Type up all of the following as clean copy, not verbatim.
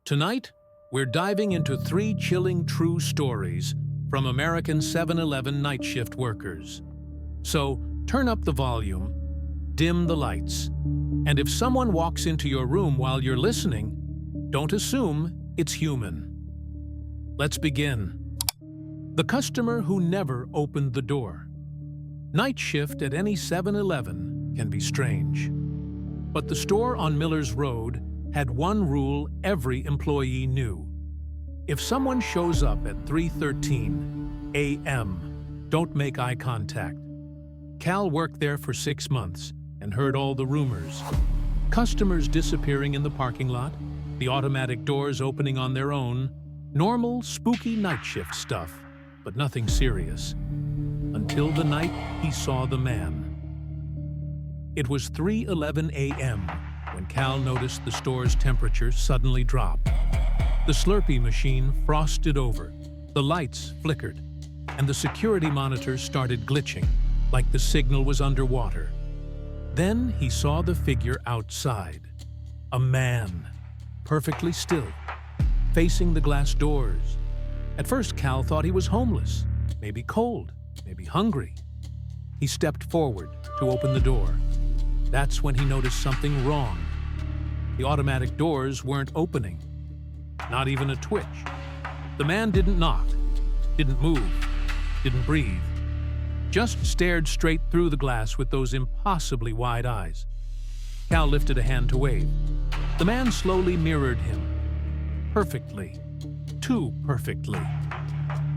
Tonight, we're diving into 3 chilling true stories from American 7-Eleven night shift workers. So, turn up the volume, dim the lights, and if someone walks into your room while you're listening, don't assume it's human. Let's begin. The customer who never opened the door. Night shift at any 7-Eleven can be strange. But the store on Miller's Road had one rule every employee knew. If someone shows up at 3:13 a.m., don't make eye contact. Cal worked there for 6 months and heard all the rumors. Customers disappearing in the parking lot, the automatic doors opening on their own, normal, spooky night shift stuff, but nothing serious. Until the night he saw the man. It was 3:11 a.m. when Cal noticed the store's temperature suddenly drop. The Slurpee machine frosted over, the lights flickered, and the security monitors started glitching, like the signal was underwater. Then he saw the figure outside. A man, perfectly still, facing the glass doors. At first, Cal thought he was homeless, maybe cold, maybe hungry. He stepped forward to open the door. That's when he noticed something wrong. The automatic doors weren't opening. Not even a twitch. The man didn't knock, didn't move, didn't breathe. Just stared straight through the glass with those impossibly wide eyes. Cal lifted a hand to wave. The man slowly mirrored him. Perfectly. Too perfectly.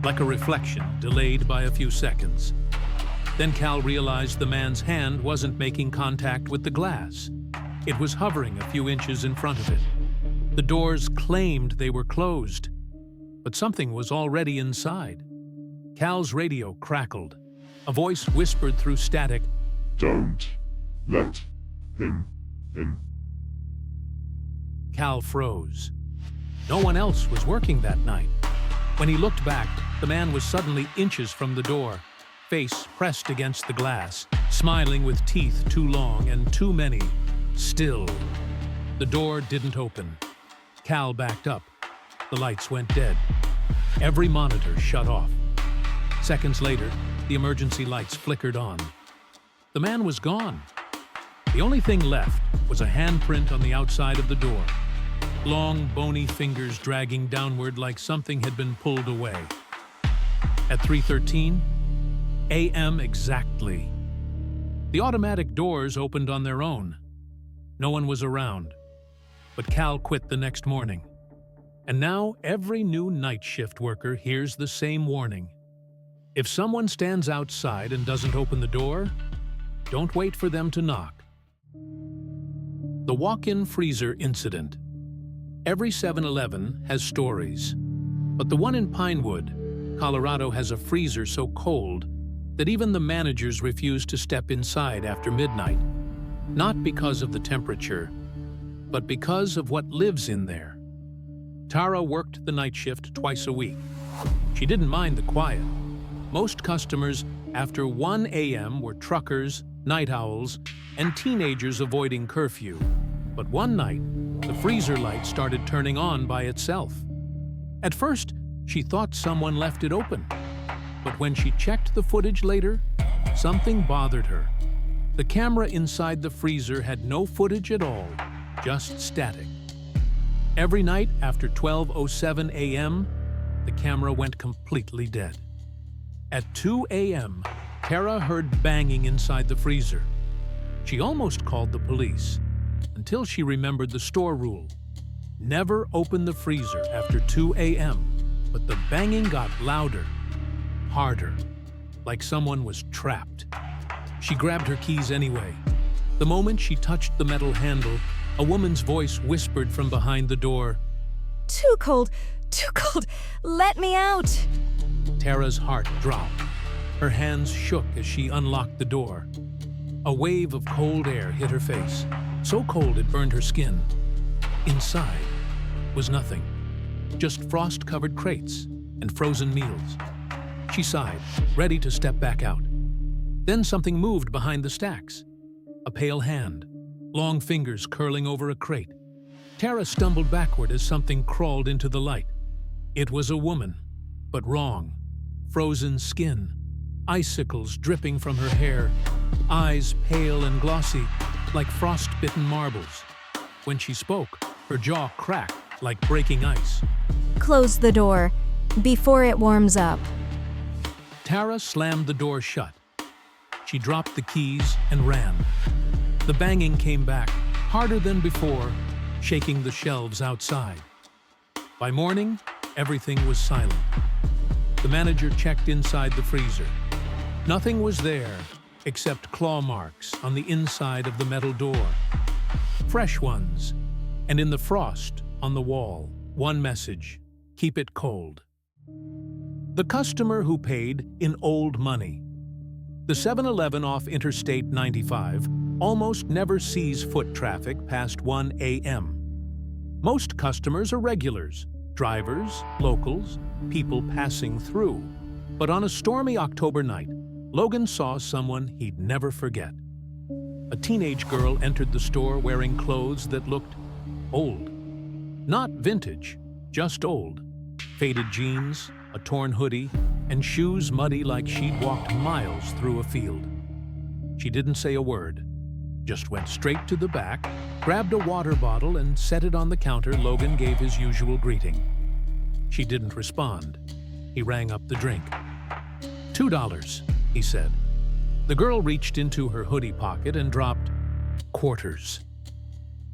Like a reflection, delayed by a few seconds. Then Cal realized the man's hand wasn't making contact with the glass. It was hovering a few inches in front of it. The doors claimed they were closed, but something was already inside. Cal's radio crackled. A voice whispered through static, "Don't let him in." Cal froze. No one else was working that night. When he looked back, the man was suddenly inches from the door, face pressed against the glass, smiling with teeth too long and too many. Still, the door didn't open. Cal backed up. The lights went dead. Every monitor shut off. Seconds later, the emergency lights flickered on. The man was gone. The only thing left was a handprint on the outside of the door. Long, bony fingers dragging downward like something had been pulled away. At 3:13 a.m. exactly. The automatic doors opened on their own. No one was around. But Cal quit the next morning. And now every new night shift worker hears the same warning. If someone stands outside and doesn't open the door, don't wait for them to knock. The walk-in freezer incident. Every 7-Eleven has stories, but the one in Pinewood, Colorado, has a freezer so cold that even the managers refuse to step inside after midnight, not because of the temperature, but because of what lives in there. Tara worked the night shift twice a week. She didn't mind the quiet. Most customers after 1 a.m. were truckers, night owls, and teenagers avoiding curfew. But one night, the freezer light started turning on by itself. At first, she thought someone left it open. But when she checked the footage later, something bothered her. The camera inside the freezer had no footage at all, just static. Every night after 12:07 a.m., the camera went completely dead. At 2 a.m., Tara heard banging inside the freezer. She almost called the police, until she remembered the store rule. Never open the freezer after 2 a.m., but the banging got louder, harder, like someone was trapped. She grabbed her keys anyway. The moment she touched the metal handle, a woman's voice whispered from behind the door, Too cold, let me out." Tara's heart dropped. Her hands shook as she unlocked the door. A wave of cold air hit her face, so cold it burned her skin. Inside was nothing, just frost-covered crates and frozen meals. She sighed, ready to step back out. Then something moved behind the stacks. A pale hand, long fingers curling over a crate. Tara stumbled backward as something crawled into the light. It was a woman, but wrong. Frozen skin, icicles dripping from her hair, eyes pale and glossy, like frost-bitten marbles. When she spoke, her jaw cracked like breaking ice. Close the door before it warms up. Tara slammed the door shut. She dropped the keys and ran. The banging came back, harder than before, shaking the shelves outside. By morning, everything was silent. The manager checked inside the freezer. Nothing was there except claw marks on the inside of the metal door. Fresh ones, and in the frost on the wall, one message: keep it cold. The customer who paid in old money. The 7-Eleven off Interstate 95 almost never sees foot traffic past 1 a.m. Most customers are regulars, drivers, locals, people passing through. But on a stormy October night, Logan saw someone he'd never forget. A teenage girl entered the store wearing clothes that looked old. Not vintage, just old. Faded jeans, a torn hoodie, and shoes muddy like she'd walked miles through a field. She didn't say a word, just went straight to the back, grabbed a water bottle and set it on the counter. Logan gave his usual greeting. She didn't respond. He rang up the drink. $2, he said. The girl reached into her hoodie pocket and dropped quarters.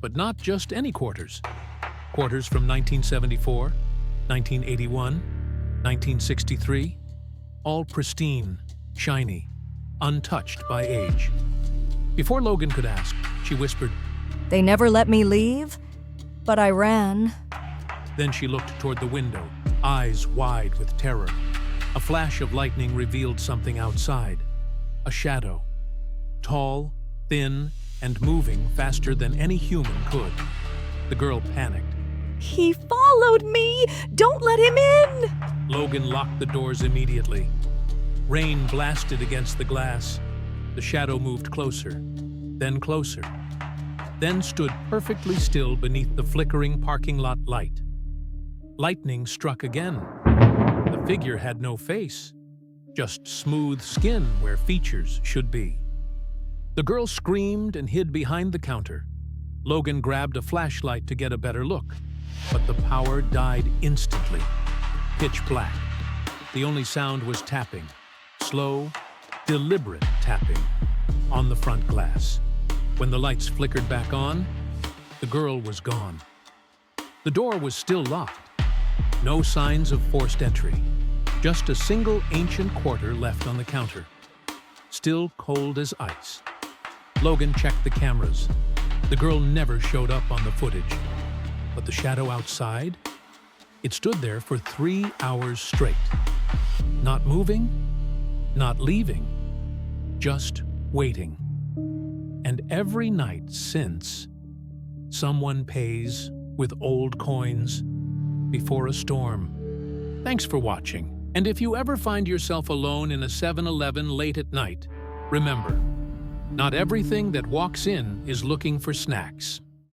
But not just any quarters. Quarters from 1974, 1981, 1963, all pristine, shiny, untouched by age. Before Logan could ask, she whispered, They never let me leave, but I ran. Then she looked toward the window, eyes wide with terror. A flash of lightning revealed something outside. A shadow. Tall, thin, and moving faster than any human could. The girl panicked. He followed me! Don't let him in! Logan locked the doors immediately. Rain blasted against the glass. The shadow moved closer, then closer, then stood perfectly still beneath the flickering parking lot light. Lightning struck again. The figure had no face, just smooth skin where features should be. The girl screamed and hid behind the counter. Logan grabbed a flashlight to get a better look, but the power died instantly. Pitch black. The only sound was tapping, slow, deliberate tapping, on the front glass. When the lights flickered back on, the girl was gone. The door was still locked. No signs of forced entry. Just a single ancient quarter left on the counter. Still cold as ice. Logan checked the cameras. The girl never showed up on the footage. But the shadow outside? It stood there for 3 hours straight. Not moving, not leaving, just waiting. And every night since, someone pays with old coins before a storm. Thanks for watching. And if you ever find yourself alone in a 7-Eleven late at night, remember, not everything that walks in is looking for snacks.